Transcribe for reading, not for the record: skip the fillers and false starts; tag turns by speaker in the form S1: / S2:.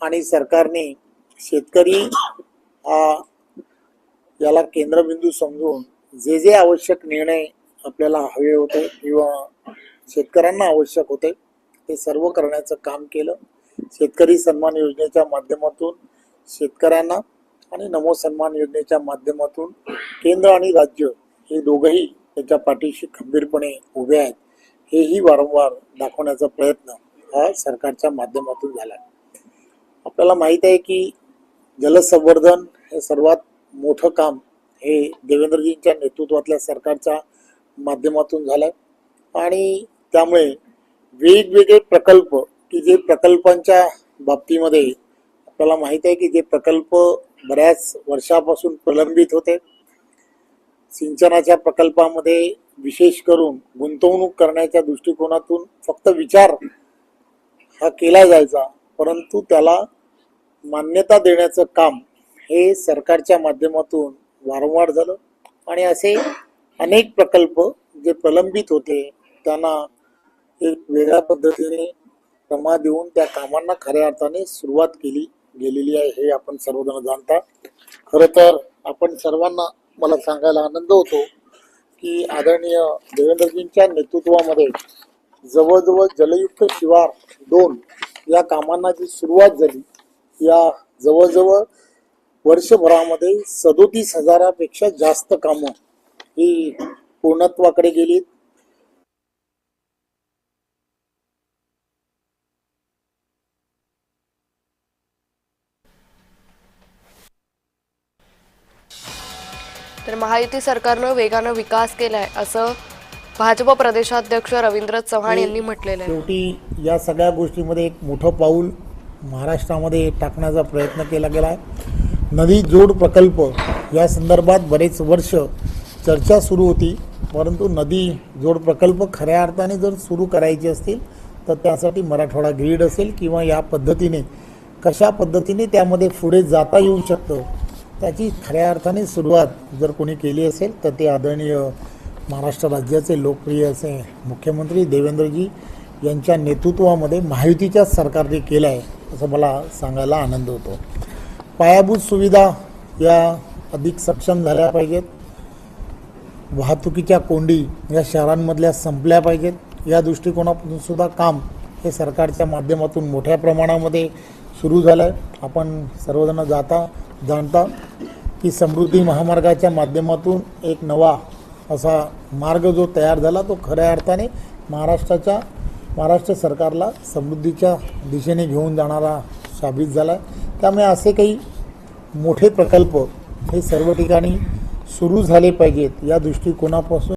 S1: आणि सरकारने शेतकरी याला केंद्रबिंदू समजून जे जे आवश्यक निर्णय आपल्याला हवे होते किंवा शेतकऱ्यांना आवश्यक होते ते सर्व करण्याचं काम केलं। शेतकरी सन्मान योजनेच्या माध्यमातून शेतकऱ्यांना आणि नमो सन्मान योजनेच्या माध्यमातून केंद्र आणि राज्य हे दोघंही त्याच्या पाठीशी खंबीरपणे उभे आहेत हेही वारंवार दाखवण्याचा प्रयत्न हा सरकारच्या माध्यमातून झाला। आपल्याला माहित आहे की जलसंवर्धन हे सर्वात मोठं काम हे देवेंद्रजींच्या नेतृत्वातल्या सरकारच्या माध्यमातून झालंय आणि त्यामुळे वेगवेगळे प्रकल्प की जे प्रकल्पांच्या बाबतीमध्ये आपल्याला माहित आहे की जे प्रकल्प बऱ्याच वर्षापासून प्रलंबित होते, सिंचनाच्या प्रकल्पामध्ये विशेष करून गुंतवणूक करण्याच्या दृष्टिकोनातून फक्त विचार हा केला जायचा, परंतु त्याला मान्यता देण्याचं काम हे सरकारच्या माध्यमातून वारंवार झालं आणि असे अनेक प्रकल्प जे प्रलंबित होते त्यांना एक वेगळ्या पद्धतीने रमा देऊन त्या कामांना खऱ्या अर्थाने सुरुवात केली गेलेली आहे हे आपण सर्वजण जाणता। खरं तर आपण सर्वांना मला सांगायला आनंद होतो की आदरणीय देवेंद्रजींच्या नेतृत्वामध्ये जवळजवळ जलयुक्त शिवार 2 या कामांना जी सुरुवात झाली या जवळजवळ वर्षभरामध्ये 37,000पेक्षा जास्त कामं ही पूर्णत्वाकडे गेली।
S2: तर महायुती सरकारनं वेगानं विकास केलाय असं भाजप प्रदेशाध्यक्ष रवींद्र चव्हाण यांनी म्हटलेलं आहे।
S1: शेवटी या सगळ्या गोष्टीमध्ये एक मोठं पाऊल महाराष्ट्रामध्ये टाकण्याचा प्रयत्न केला गेला आहे। नदी जोड प्रकल्प या संदर्भात बरेच वर्ष चर्चा सुरू होती, परंतु नदी जोड प्रकल्प खऱ्या अर्थाने जर सुरू करायचे असतील तर त्यासाठी मराठवाडा ग्रीड असेल किंवा या पद्धतीने कशा पद्धतीने त्यामध्ये पुढे जाता येऊ शकतं त्याची खऱ्या अर्थाने सुरुवात जर कोणी केली असेल तर ते आदरणीय महाराष्ट्र राज्याचे लोकप्रिय असे मुख्यमंत्री देवेंद्रजी यांच्या नेतृत्वामध्ये महायुतीच्या सरकारने केलं आहे असं मला सांगायला आनंद होतो। पायाभूत सुविधा या अधिक सक्षम झाल्या पाहिजेत, वाहतुकीच्या कोंडी या शहरांमधल्या संपल्या पाहिजेत या दृष्टिकोनातून सुद्धा काम हे सरकारच्या माध्यमातून मोठ्या प्रमाणामध्ये सुरू झालं आहे। आपण सर्वजण जाणता की समृद्धी महामार्गाच्या माध्यमातून एक नवा असा मार्ग जो तयार झाला तो खऱ्या अर्थाने महाराष्ट्र सरकारला समृद्धीच्या दिशेने घेऊन जाणारा साबित झाला आहे। त्यामुळे असे काही मोठे प्रकल्प हे सर्व ठिकाणी सुरू झाले पाहिजेत या दृष्टिकोनापासून